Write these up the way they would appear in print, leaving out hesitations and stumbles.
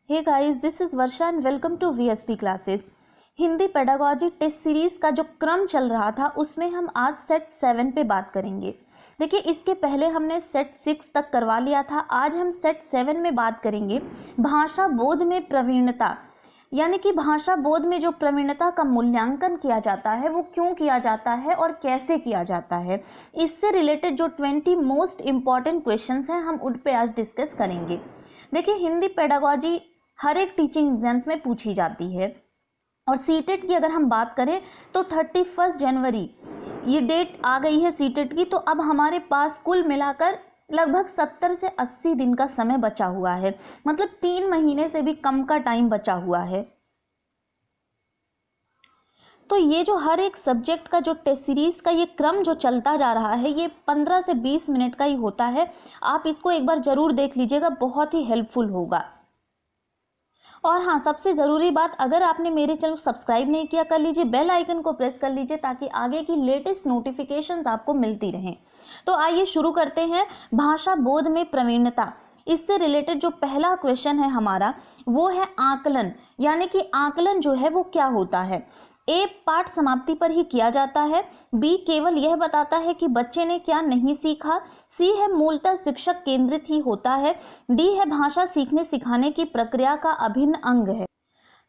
Hey guys, this is Varsha and welcome to VSP classes. Hindi pedagogy test series का जो क्रम चल रहा था उसमें हम आज सेट 7 पे बात करेंगे। देखिए, इसके पहले हमने सेट 6 तक करवा लिया था। आज हम सेट 7 में बात करेंगे भाषा बोध में प्रवीणता, यानी कि भाषा बोध में जो प्रवीणता का मूल्यांकन किया जाता है वो क्यों किया जाता है और कैसे किया जाता है। इससे रिलेटेड जो 20 मोस्ट इम्पॉर्टेंट क्वेश्चंस हैं हम उन पे आज डिस्कस करेंगे। देखिए, हिंदी पेडागॉजी हर एक टीचिंग एग्जाम्स में पूछी जाती है और सीटेट की अगर हम बात करें तो 31 जनवरी ये डेट आ गई है सीटेट की। तो अब हमारे पास कुल मिलाकर लगभग 70 से 80 दिन का समय बचा हुआ है, मतलब 3 महीने से भी कम का टाइम बचा हुआ है। तो ये जो हर एक सब्जेक्ट का जो टेस्ट सीरीज का ये क्रम जो चलता जा रहा है ये 15 से 20 मिनट का ही होता है। आप इसको एक बार जरूर देख लीजिएगा, बहुत ही हेल्पफुल होगा। और हाँ, सबसे ज़रूरी बात, अगर आपने मेरे चैनल को सब्सक्राइब नहीं किया कर लीजिए, बेल आइकन को प्रेस कर लीजिए ताकि आगे की लेटेस्ट नोटिफिकेशंस आपको मिलती रहें। तो आइए शुरू करते हैं भाषा बोध में प्रवीणता। इससे रिलेटेड जो पहला क्वेश्चन है हमारा वो है आकलन, यानी कि आकलन जो है वो क्या होता है। ए, पाठ समाप्ति पर ही किया जाता है। बी, केवल यह बताता है कि बच्चे ने क्या नहीं सीखा। सी है मूलतः शिक्षक केंद्रित ही होता है। डी है भाषा सीखने सिखाने की प्रक्रिया का अभिन्न अंग है।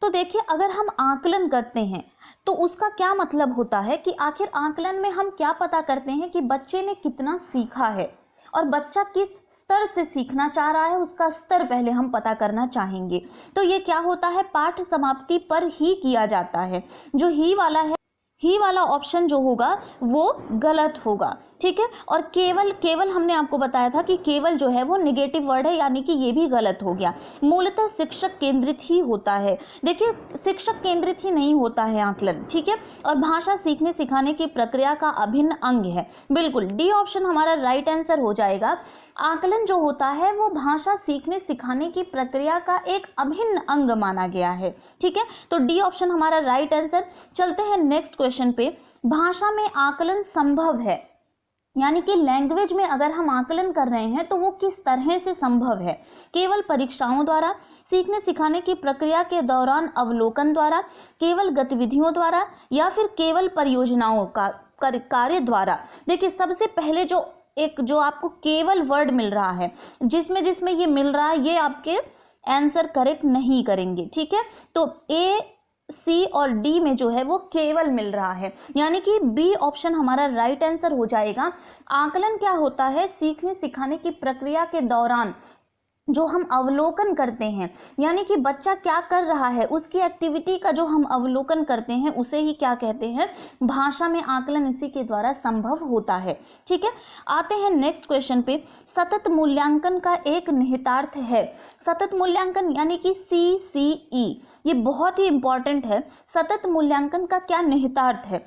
तो देखिए, अगर हम आकलन करते हैं तो उसका क्या मतलब होता है कि आखिर आकलन में हम क्या पता करते हैं कि बच्चे ने कितना सीखा है और बच्चा किस स्तर से सीखना चाह रहा है, उसका स्तर पहले हम पता करना चाहेंगे। तो ये क्या होता है, पाठ समाप्ति पर ही किया जाता है। जो ही वाला है, ही वाला ऑप्शन जो होगा वो गलत होगा, ठीक है। और केवल हमने आपको बताया था कि केवल जो है वो नेगेटिव वर्ड है, यानी कि ये भी गलत हो गया। मूलतः शिक्षक केंद्रित ही होता है। देखिए, शिक्षक केंद्रित ही नहीं होता है आकलन, ठीक है। और भाषा सीखने सिखाने की प्रक्रिया का अभिन्न अंग है। बिल्कुल, डी ऑप्शन हमारा राइट आंसर हो जाएगा। आकलन जो होता है वो भाषा सीखने सिखाने की प्रक्रिया का एक अभिन्न अंग माना गया है, ठीक है। तो डी ऑप्शन हमारा राइट आंसर। चलते हैं नेक्स्ट क्वेश्चन पे। भाषा में आकलन संभव है, यानी कि लैंग्वेज में अगर हम आकलन कर रहे हैं तो वो किस तरह से संभव है। केवल परीक्षाओं द्वारा, सीखने सिखाने की प्रक्रिया के दौरान अवलोकन द्वारा, केवल गतिविधियों द्वारा, या फिर केवल परियोजनाओं का कार्य द्वारा। देखिए, सबसे पहले जो आपको केवल वर्ड मिल रहा है, जिसमें ये मिल रहा है ये आपके आंसर करेक्ट नहीं करेंगे, ठीक है। तो ए, सी और डी में जो है वो केवल मिल रहा है, यानी कि बी ऑप्शन हमारा राइट आंसर हो जाएगा। आकलन क्या होता है, सीखने सिखाने की प्रक्रिया के दौरान जो हम अवलोकन करते हैं, यानी कि बच्चा क्या कर रहा है उसकी एक्टिविटी का जो हम अवलोकन करते हैं उसे ही क्या कहते हैं, भाषा में आकलन इसी के द्वारा संभव होता है, ठीक है। आते हैं नेक्स्ट क्वेश्चन पे। सतत मूल्यांकन का एक निहितार्थ है। सतत मूल्यांकन यानी कि CCE, ये बहुत ही इंपॉर्टेंट है। सतत मूल्यांकन का क्या निहितार्थ है।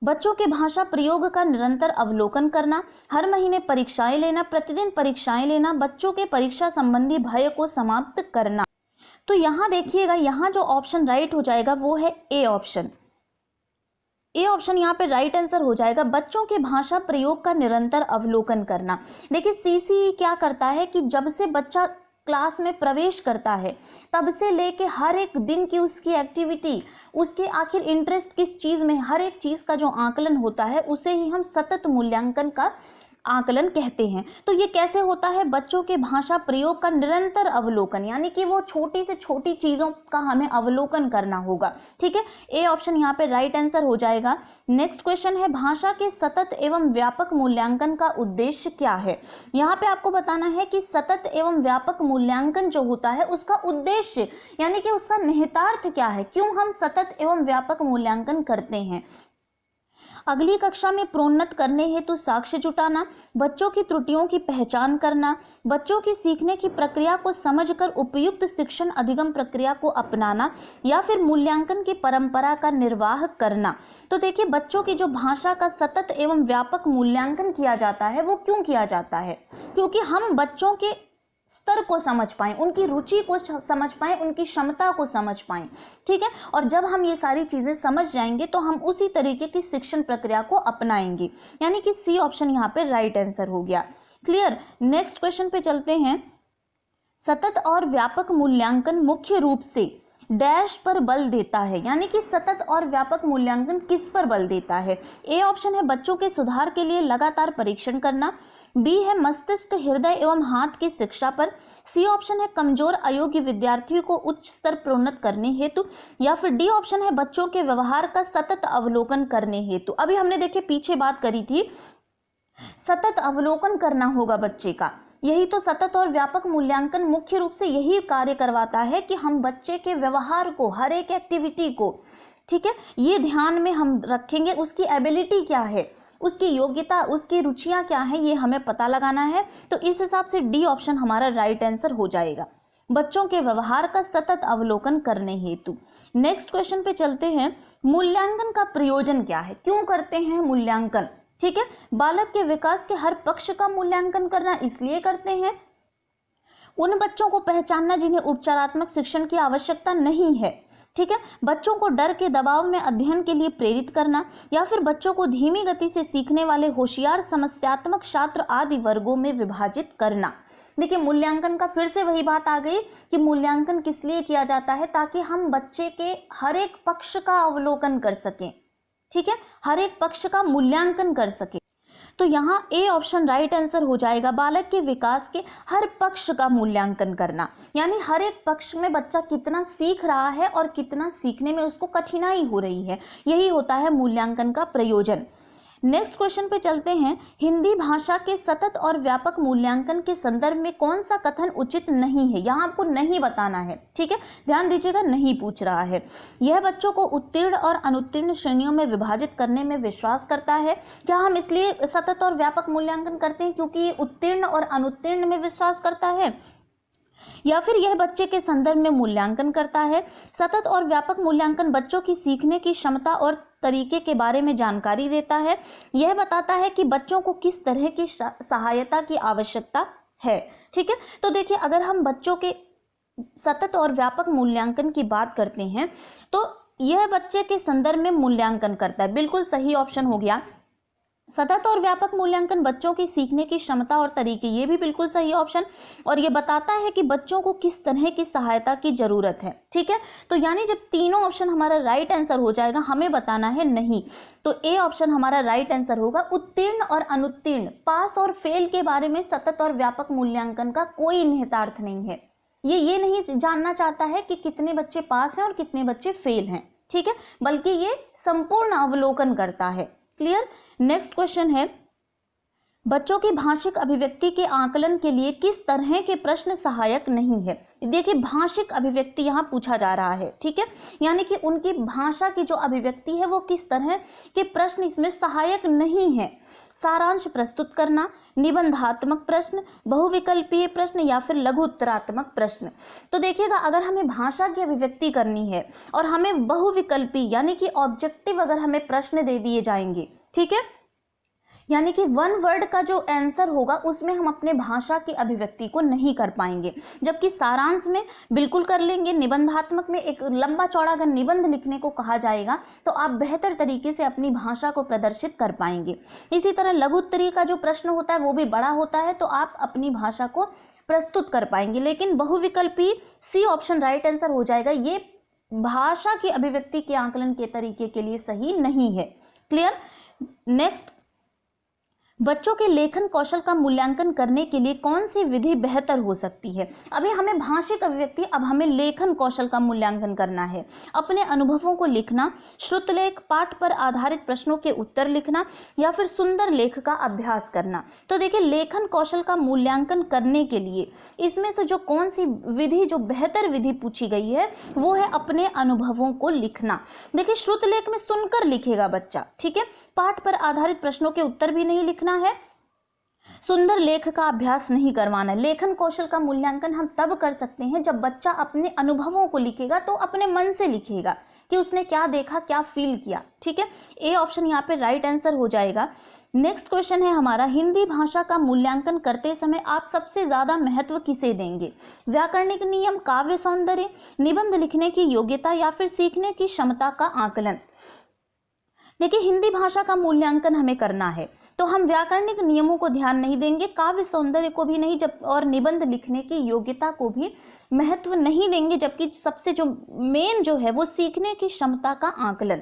बच्चों के भाषा प्रयोग का निरंतर अवलोकन करना, हर महीने परीक्षाएं लेना, प्रतिदिन परीक्षाएं लेना, बच्चों के परीक्षा संबंधी भय को समाप्त करना। तो यहाँ देखिएगा, यहाँ जो ऑप्शन राइट हो जाएगा वो है ए ऑप्शन। ए ऑप्शन यहाँ पे राइट आंसर हो जाएगा। बच्चों के भाषा प्रयोग का निरंतर अवलोकन करना। देखिए, CCE क्या करता है कि जब से बच्चा क्लास में प्रवेश करता है तब से लेके हर एक दिन की उसकी एक्टिविटी, उसके आखिर इंटरेस्ट किस चीज़ में, हर एक चीज़ का जो आकलन होता है उसे ही हम सतत मूल्यांकन का आकलन कहते हैं। तो ये कैसे होता है, बच्चों के भाषा प्रयोग का निरंतर अवलोकन, यानी कि वो छोटी से छोटी चीज़ों का हमें अवलोकन करना होगा, ठीक है। ए ऑप्शन यहाँ पे राइट आंसर हो जाएगा। नेक्स्ट क्वेश्चन है, भाषा के सतत एवं व्यापक मूल्यांकन का उद्देश्य क्या है। यहाँ पे आपको बताना है कि सतत एवं व्यापक मूल्यांकन जो होता है उसका उद्देश्य, यानी कि उसका निहितार्थ क्या है, क्यों हम सतत एवं व्यापक मूल्यांकन करते हैं। अगली कक्षा में प्रोन्नत करने हेतु साक्ष्य जुटाना, बच्चों की त्रुटियों की पहचान करना, बच्चों की सीखने की प्रक्रिया को समझकर उपयुक्त शिक्षण अधिगम प्रक्रिया को अपनाना, या फिर मूल्यांकन की परंपरा का निर्वाह करना। तो देखिए, बच्चों की जो भाषा का सतत एवं व्यापक मूल्यांकन किया जाता है वो क्यों किया जाता है, क्योंकि हम बच्चों के स्तर को समझ पाएं, उनकी रुचि को समझ पाएं, उनकी क्षमता को समझ पाएं, ठीक है। और जब हम ये सारी चीजें समझ जाएंगे तो हम उसी तरीके की शिक्षण प्रक्रिया को अपनाएंगे, यानी कि सी ऑप्शन यहाँ पे राइट आंसर हो गया। क्लियर। नेक्स्ट क्वेश्चन पे चलते हैं। सतत और व्यापक मूल्यांकन मुख्य रूप से डैश पर बल देता है, यानी कि सतत और व्यापक मूल्यांकन किस पर बल देता है? ए ऑप्शन है बच्चों के सुधार के लिए लगातार परीक्षण करना, बी है मस्तिष्क, हृदय एवं हाथ की शिक्षा पर, सी ऑप्शन है कमजोर अयोग्य विद्यार्थियों को उच्च स्तर प्रोन्नत करने हेतु, या फिर डी ऑप्शन है बच्चों के व्यवहार का सतत अवलोकन करने हेतु। अभी हमने देखिए पीछे बात करी थी, सतत अवलोकन करना होगा बच्चे का, यही तो सतत और व्यापक मूल्यांकन मुख्य रूप से यही कार्य करवाता है कि हम बच्चे के व्यवहार को, हर एक एक्टिविटी को, ठीक है, ये ध्यान में हम रखेंगे, उसकी एबिलिटी क्या है, उसकी योग्यता, उसकी रुचियां क्या है, ये हमें पता लगाना है। तो इस हिसाब से डी ऑप्शन हमारा राइट आंसर हो जाएगा, बच्चों के व्यवहार का सतत अवलोकन करने हेतु। नेक्स्ट क्वेश्चन पे चलते हैं, मूल्यांकन का प्रयोजन क्या है, क्यों करते हैं मूल्यांकन? ठीक है, बालक के विकास के हर पक्ष का मूल्यांकन करना इसलिए करते हैं, उन बच्चों को पहचानना जिन्हें उपचारात्मक शिक्षण की आवश्यकता नहीं है, ठीक है, बच्चों को डर के दबाव में अध्ययन के लिए प्रेरित करना, या फिर बच्चों को धीमी गति से सीखने वाले होशियार, समस्यात्मक छात्र आदि वर्गों में विभाजित करना। देखिए मूल्यांकन का फिर से वही बात आ गई कि मूल्यांकन किस लिए किया जाता है, ताकि हम बच्चे के हर एक पक्ष का अवलोकन कर सकें, ठीक है, हर एक पक्ष का मूल्यांकन कर सके। तो यहाँ ए ऑप्शन राइट आंसर हो जाएगा, बालक के विकास के हर पक्ष का मूल्यांकन करना, यानी हर एक पक्ष में बच्चा कितना सीख रहा है और कितना सीखने में उसको कठिनाई हो रही है, यही होता है मूल्यांकन का प्रयोजन। नेक्स्ट क्वेश्चन पे चलते हैं, हिंदी भाषा के सतत और व्यापक मूल्यांकन के संदर्भ में कौन सा कथन उचित नहीं है? यहाँ आपको नहीं बताना है, ठीक है, ध्यान दीजिएगा, नहीं पूछ रहा है। यह बच्चों को उत्तीर्ण और अनुत्तीर्ण श्रेणियों में विभाजित करने में विश्वास करता है। क्या हम इसलिए सतत और व्यापक मूल्यांकन करते हैं क्योंकि ये उत्तीर्ण और अनुत्तीर्ण में विश्वास करता है, या फिर यह बच्चे के संदर्भ में मूल्यांकन करता है? सतत और व्यापक मूल्यांकन बच्चों की सीखने की क्षमता और तरीके के बारे में जानकारी देता है, यह बताता है कि बच्चों को किस तरह की सहायता की आवश्यकता है, ठीक है। तो देखिए अगर हम बच्चों के सतत और व्यापक मूल्यांकन की बात करते हैं तो यह बच्चे के संदर्भ में मूल्यांकन करता है, बिल्कुल सही ऑप्शन हो गया। सतत और व्यापक मूल्यांकन बच्चों की सीखने की क्षमता और तरीके, ये भी बिल्कुल सही ऑप्शन, और ये बताता है कि बच्चों को किस तरह की सहायता की जरूरत है, ठीक है। तो यानी जब तीनों ऑप्शन हमारा राइट आंसर हो जाएगा, हमें बताना है नहीं, तो ए ऑप्शन हमारा राइट आंसर होगा। उत्तीर्ण और अनुत्तीर्ण, पास और फेल के बारे में सतत और व्यापक मूल्यांकन का कोई निहितार्थ नहीं है। ये नहीं जानना चाहता है कि कितने बच्चे पास हैं और कितने बच्चे फेल हैं, ठीक है, बल्कि ये संपूर्ण अवलोकन करता है। क्लियर। नेक्स्ट क्वेश्चन है, बच्चों की भाषिक अभिव्यक्ति के आकलन के लिए किस तरह के प्रश्न सहायक नहीं है? देखिए भाषिक अभिव्यक्ति यहाँ पूछा जा रहा है, ठीक है, यानी कि उनकी भाषा की जो अभिव्यक्ति है वो किस तरह के प्रश्न इसमें सहायक नहीं है। सारांश प्रस्तुत करना, निबंधात्मक प्रश्न, बहुविकल्पीय प्रश्न, या फिर लघु उत्तरात्मक प्रश्न। तो देखिएगा अगर हमें भाषा की अभिव्यक्ति करनी है और हमें बहुविकल्पी यानी कि ऑब्जेक्टिव अगर हमें प्रश्न दे दिए जाएंगे, ठीक है, यानी कि वन वर्ड का जो आंसर होगा उसमें हम अपने भाषा की अभिव्यक्ति को नहीं कर पाएंगे, जबकि सारांश में बिल्कुल कर लेंगे। निबंधात्मक में एक लंबा चौड़ा अगर निबंध लिखने को कहा जाएगा तो आप बेहतर तरीके से अपनी भाषा को प्रदर्शित कर पाएंगे। इसी तरह लघु उत्तरीय का जो प्रश्न होता है वो भी बड़ा होता है, तो आप अपनी भाषा को प्रस्तुत कर पाएंगे। लेकिन बहुविकल्पी सी ऑप्शन राइट आंसर हो जाएगा, ये भाषा की अभिव्यक्ति के आकलन के तरीके के लिए सही नहीं है। क्लियर। नेक्स्ट, बच्चों के लेखन कौशल का मूल्यांकन करने के लिए कौन सी विधि बेहतर हो सकती है? अभी हमें भाषिक अभिव्यक्ति, अब हमें लेखन कौशल का मूल्यांकन करना है। अपने अनुभवों को लिखना, श्रुतलेख, पाठ पर आधारित प्रश्नों के उत्तर लिखना, या फिर सुंदर लेख का अभ्यास करना। तो देखिए लेखन कौशल का मूल्यांकन करने के लिए इसमें से जो कौन सी विधि, जो बेहतर विधि पूछी गई है वो है अपने अनुभवों को लिखना। देखिए श्रुतलेख में सुनकर लिखेगा बच्चा, ठीक है, पाठ पर आधारित प्रश्नों के उत्तर भी नहीं लिखना है, सुंदर लेख का अभ्यास नहीं करवाना है। लेखन कौशल का मूल्यांकन हम तब कर सकते हैं जब बच्चा अपने अनुभवों को लिखेगा, तो अपने मन से लिखेगा कि उसने क्या देखा, क्या फील किया, ठीक है। ए ऑप्शन यहाँ पे राइट आंसर हो जाएगा। नेक्स्ट क्वेश्चन है हमारा, हिंदी भाषा का मूल्यांकन करते समय आप सबसे ज्यादा महत्व किसे देंगे? व्याकरणिक नियम, काव्य सौंदर्य, निबंध लिखने की योग्यता, या फिर सीखने की क्षमता का आकलन? देखिए हिंदी भाषा का मूल्यांकन हमें करना है तो हम व्याकरणिक नियमों को ध्यान नहीं देंगे, काव्य सौंदर्य को भी नहीं, जब और निबंध लिखने की योग्यता को भी महत्व नहीं देंगे, जबकि सबसे जो मेन जो है वो सीखने की क्षमता का आकलन।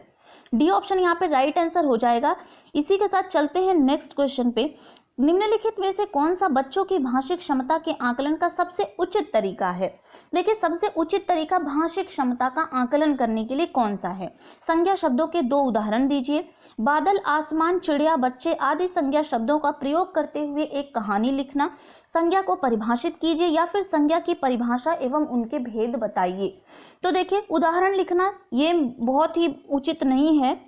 डी ऑप्शन यहाँ पे राइट आंसर हो जाएगा। इसी के साथ चलते हैं नेक्स्ट क्वेश्चन पे। निम्नलिखित में से कौन सा बच्चों की भाषिक क्षमता के आकलन का सबसे उचित तरीका है? देखिए, सबसे उचित तरीका भाषिक क्षमता का आकलन करने के लिए कौन सा है? संज्ञा शब्दों के 2 उदाहरण दीजिए। बादल, आसमान, चिड़िया, बच्चे आदि संज्ञा शब्दों का प्रयोग करते हुए एक कहानी लिखना। संज्ञा को परिभाषित कीजिए या फिर संज्ञा की परिभाषा एवं उनके भेद बताइए। तो देखिए, उदाहरण लिखना ये बहुत ही उचित नहीं है,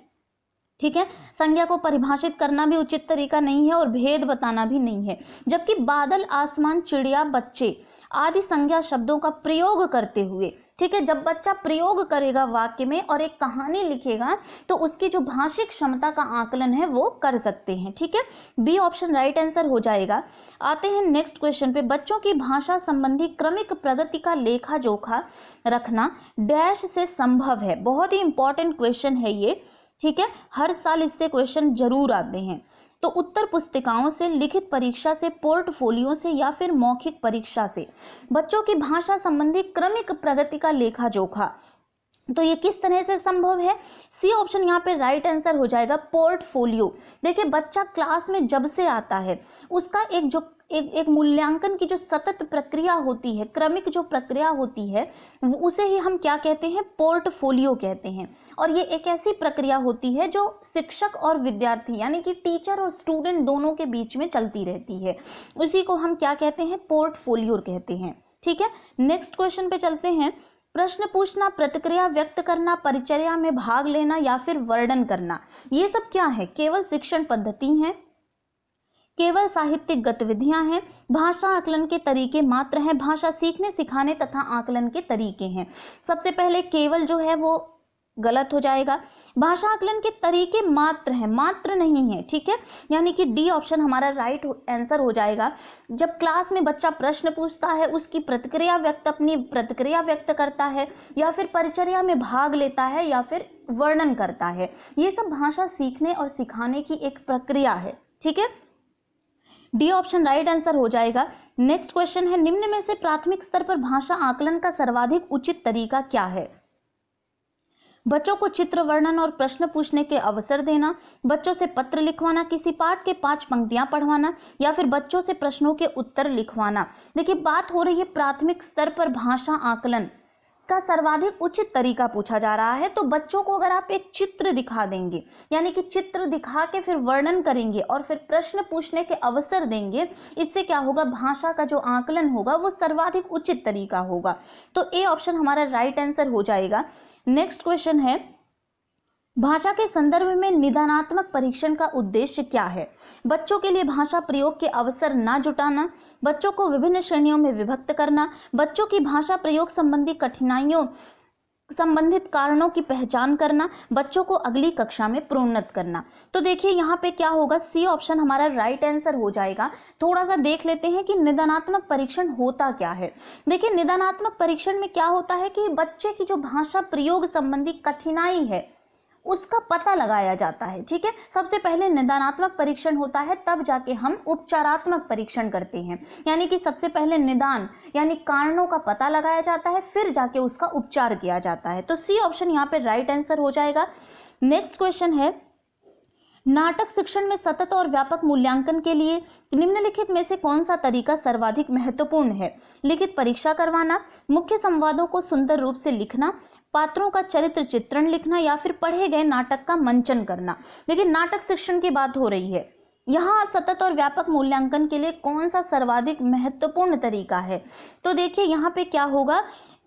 ठीक है। संज्ञा को परिभाषित करना भी उचित तरीका नहीं है और भेद बताना भी नहीं है। जबकि बादल, आसमान, चिड़िया, बच्चे आदि संज्ञा शब्दों का प्रयोग करते हुए, ठीक है, जब बच्चा प्रयोग करेगा वाक्य में और एक कहानी लिखेगा तो उसकी जो भाषिक क्षमता का आकलन है वो कर सकते हैं, ठीक है। बी ऑप्शन राइट आंसर हो जाएगा। आते हैं नेक्स्ट क्वेश्चन पे। बच्चों की भाषा संबंधी क्रमिक प्रगति का लेखा जोखा रखना डैश से संभव है। बहुत ही इंपॉर्टेंट क्वेश्चन है ये, ठीक है। हर साल इससे क्वेश्चन जरूर आते हैं। तो उत्तर पुस्तिकाओं से, लिखित परीक्षा से, पोर्टफोलियो से या फिर मौखिक परीक्षा से बच्चों की भाषा संबंधी क्रमिक प्रगति का लेखा जोखा, तो ये किस तरह से संभव है? सी ऑप्शन यहाँ पे राइट आंसर हो जाएगा, पोर्टफोलियो। देखिए, बच्चा क्लास में जब से आता है उसका एक मूल्यांकन की जो सतत प्रक्रिया होती है, क्रमिक जो प्रक्रिया होती है, उसे ही हम क्या कहते हैं? पोर्टफोलियो कहते हैं। और ये एक ऐसी प्रक्रिया होती है जो शिक्षक और विद्यार्थी यानी कि टीचर और स्टूडेंट दोनों के बीच में चलती रहती है। उसी को हम क्या कहते हैं? पोर्टफोलियो कहते हैं, ठीक है। नेक्स्ट क्वेश्चन पे चलते हैं। प्रश्न पूछना, प्रतिक्रिया व्यक्त करना, परिचर्या में भाग लेना या फिर वर्णन करना, ये सब क्या है? केवल शिक्षण पद्धति है, केवल साहित्यिक गतिविधियां हैं, भाषा आकलन के तरीके मात्र हैं, भाषा सीखने, सिखाने तथा आकलन के तरीके हैं। सबसे पहले केवल जो है वो गलत हो जाएगा। भाषा आकलन के तरीके मात्र हैं, मात्र नहीं है, ठीक है। यानी कि डी ऑप्शन हमारा राइट आंसर हो जाएगा। जब क्लास में बच्चा प्रश्न पूछता है, उसकी अपनी प्रतिक्रिया व्यक्त करता है, या फिर परिचर्या में भाग लेता है, या फिर वर्णन करता है, ये सब भाषा सीखने और सिखाने की एक प्रक्रिया है, ठीक है। डी ऑप्शन राइट आंसर हो जाएगा। नेक्स्ट क्वेश्चन है, निम्न में से प्राथमिक स्तर पर भाषा आकलन का सर्वाधिक उचित तरीका क्या है? बच्चों को चित्र वर्णन और प्रश्न पूछने के अवसर देना, बच्चों से पत्र लिखवाना, किसी पाठ के 5 पंक्तियां पढ़वाना, या फिर बच्चों से प्रश्नों के उत्तर लिखवाना। देखिए, बात हो रही है प्राथमिक स्तर पर भाषा आकलन का सर्वाधिक उचित तरीका पूछा जा रहा है। तो बच्चों को अगर आप एक चित्र दिखा देंगे, यानी कि चित्र दिखा के फिर वर्णन करेंगे और फिर प्रश्न पूछने के अवसर देंगे, इससे क्या होगा? भाषा का जो आकलन होगा वो सर्वाधिक उचित तरीका होगा। तो ए ऑप्शन हमारा राइट आंसर हो जाएगा। नेक्स्ट क्वेश्चन है, भाषा के संदर्भ में निदानात्मक परीक्षण का उद्देश्य क्या है? बच्चों के लिए भाषा प्रयोग के अवसर न जुटाना, बच्चों को विभिन्न श्रेणियों में विभक्त करना, बच्चों की भाषा प्रयोग संबंधी कठिनाइयों संबंधित कारणों की पहचान करना, बच्चों को अगली कक्षा में प्रोन्नत करना। तो देखिए, यहाँ पे क्या होगा? सी ऑप्शन हमारा राइट आंसर हो जाएगा। थोड़ा सा देख लेते हैं कि निदानात्मक परीक्षण होता क्या है। देखिए, निदानात्मक परीक्षण में क्या होता है कि बच्चे की जो भाषा प्रयोग संबंधी कठिनाई है उसका पता लगाया जाता है, ठीक है। सबसे पहले निदानात्मक परीक्षण होता है, तब जाके हम उपचारात्मक परीक्षण करते हैं। यानी कि सबसे पहले निदान यानी कारणों का पता लगाया जाता है, फिर जाके उसका उपचार किया जाता है। तो सी ऑप्शन यहाँ पे राइट आंसर हो जाएगा। नेक्स्ट क्वेश्चन है, नाटक शिक्षण में सतत और व्यापक मूल्यांकन के लिए निम्नलिखित में से कौन सा तरीका सर्वाधिक महत्वपूर्ण है? लिखित परीक्षा करवाना, मुख्य संवादों को सुंदर रूप से लिखना, पात्रों का चरित्र चित्रण लिखना, या फिर पढ़े गए नाटक का मंचन करना। देखिए, नाटक शिक्षण की बात हो रही है, यहाँ आप सतत और व्यापक मूल्यांकन के लिए कौन सा सर्वाधिक महत्वपूर्ण तरीका है? तो देखिए, यहाँ पे क्या होगा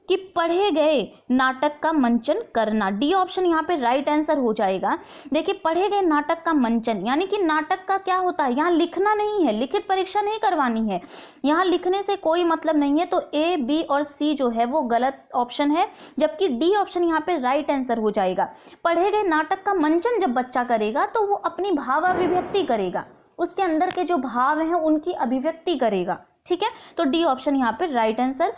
कि पढ़े गए नाटक का मंचन करना। डी ऑप्शन यहाँ पे राइट आंसर हो जाएगा। देखिए, पढ़े गए नाटक का मंचन यानी कि नाटक का क्या होता है? यहाँ लिखना नहीं है, लिखित परीक्षा नहीं करवानी है, यहाँ लिखने से कोई मतलब नहीं है। तो ए, बी और सी जो है वो गलत ऑप्शन है, जबकि डी ऑप्शन यहाँ पे राइट आंसर हो जाएगा। पढ़े गए नाटक का मंचन जब बच्चा करेगा तो वो अपनी भावाभिव्यक्ति करेगा, उसके अंदर के जो भाव हैं उनकी अभिव्यक्ति करेगा, ठीक है। तो डी ऑप्शन यहाँ पे राइट आंसर।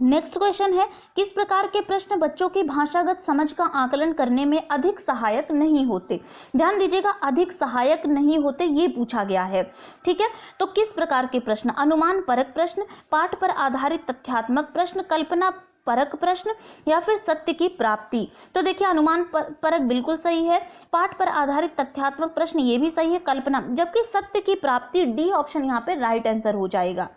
नेक्स्ट क्वेश्चन है, किस प्रकार के प्रश्न बच्चों की भाषागत समझ का आकलन करने में अधिक सहायक नहीं होते। ध्यान दीजिएगा, अधिक सहायक नहीं होते ये पूछा गया है। ठीक है, तो किस प्रकार के प्रश्न, अनुमान परक प्रश्न, पाठ पर आधारित तथ्यात्मक प्रश्न, कल्पना परक प्रश्न, या फिर सत्य की प्राप्ति। तो देखिए, अनुमान परक बिल्कुल सही है, पाठ पर आधारित तथ्यात्मक प्रश्न ये भी सही है, कल्पना, जबकि सत्य की प्राप्ति डी ऑप्शन यहाँ पे राइट आंसर हो जाएगा।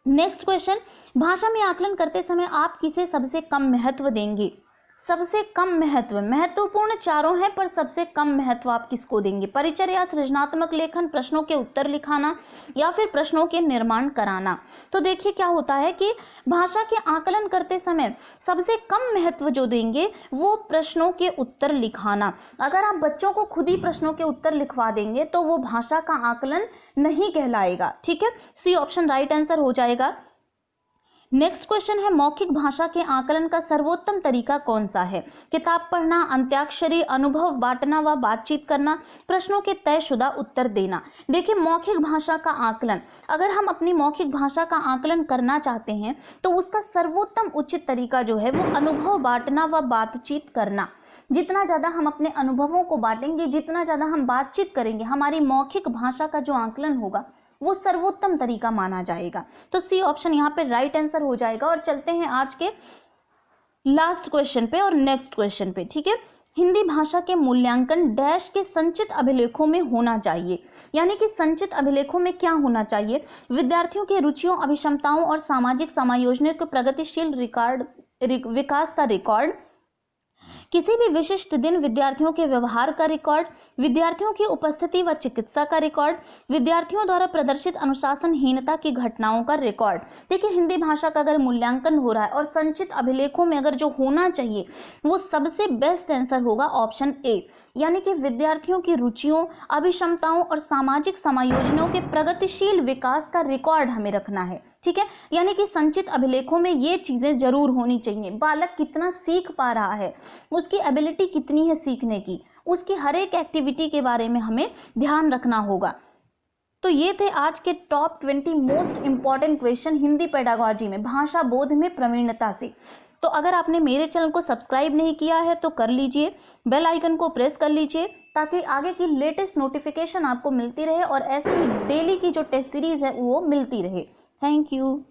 नेक्स्ट क्वेश्चन, भाषा में आकलन करते समय आप किसे सबसे कम महत्व देंगे। सबसे कम महत्व, महत्वपूर्ण चारों हैं पर सबसे कम महत्व आप किसको देंगे। परिचय या सृजनात्मक लेखन, प्रश्नों के उत्तर लिखाना, या फिर प्रश्नों के निर्माण कराना। तो देखिए क्या होता है कि भाषा के आकलन करते समय सबसे कम महत्व जो देंगे वो प्रश्नों के उत्तर लिखाना। अगर आप बच्चों को खुद ही प्रश्नों के उत्तर लिखवा देंगे तो वो भाषा का आकलन नहीं कहलाएगा। ठीक है, सी ऑप्शन राइट आंसर हो जाएगा। नेक्स्ट क्वेश्चन है, मौखिक भाषा के आकलन का सर्वोत्तम तरीका कौन सा है। किताब पढ़ना, अंत्याक्षरी, अनुभव बांटना व बातचीत करना, प्रश्नों के तयशुदा उत्तर देना। देखिए, मौखिक भाषा का आकलन, अगर हम अपनी मौखिक भाषा का आकलन करना चाहते हैं तो उसका सर्वोत्तम उचित तरीका जो है वो अनुभव बांटना व बातचीत करना। जितना ज़्यादा हम अपने अनुभवों को बांटेंगे, जितना ज़्यादा हम बातचीत करेंगे, हमारी मौखिक भाषा का जो आकलन होगा वो सर्वोत्तम तरीका माना जाएगा। तो सी ऑप्शन यहाँ पे राइट आंसर हो जाएगा। और चलते हैं आज के लास्ट क्वेश्चन पे और नेक्स्ट क्वेश्चन पे। ठीक है, हिंदी भाषा के मूल्यांकन डैश के संचित अभिलेखों में होना चाहिए। यानी कि संचित अभिलेखों में क्या होना चाहिए, विद्यार्थियों की रुचियों, अभिक्षमताओं और सामाजिक समायोजनों के प्रगतिशील विकास का रिकॉर्ड, किसी भी विशिष्ट दिन विद्यार्थियों के व्यवहार का रिकॉर्ड, विद्यार्थियों की उपस्थिति व चिकित्सा का रिकॉर्ड, विद्यार्थियों द्वारा प्रदर्शित अनुशासनहीनता की घटनाओं का रिकॉर्ड। देखिए, हिंदी भाषा का अगर मूल्यांकन हो रहा है और संचित अभिलेखों में अगर जो होना चाहिए वो सबसे बेस्ट आंसर होगा ऑप्शन ए, यानी कि विद्यार्थियों की रुचियों, अभिक्षमताओं और सामाजिक समायोजनों के प्रगतिशील विकास का रिकॉर्ड हमें रखना है। ठीक है, यानी कि संचित अभिलेखों में ये चीजें जरूर होनी चाहिए। बालक कितना सीख पा रहा है, उसकी एबिलिटी कितनी है सीखने की, उसकी हर एक एक्टिविटी के बारे में हमें ध्यान रखना होगा। तो ये थे आज के top 20 most important question Hindi pedagogy में, भाषा बोध में प्रवीणता से। तो अगर आपने मेरे चैनल को सब्सक्राइब नहीं किया है तो कर लीजिए, बेल आइकन को प्रेस कर लीजिए ताकि आगे की लेटेस्ट नोटिफिकेशन आपको मिलती रहे और ऐसे ही डेली की जो टेस्ट सीरीज है वो मिलती रहे। Thank you.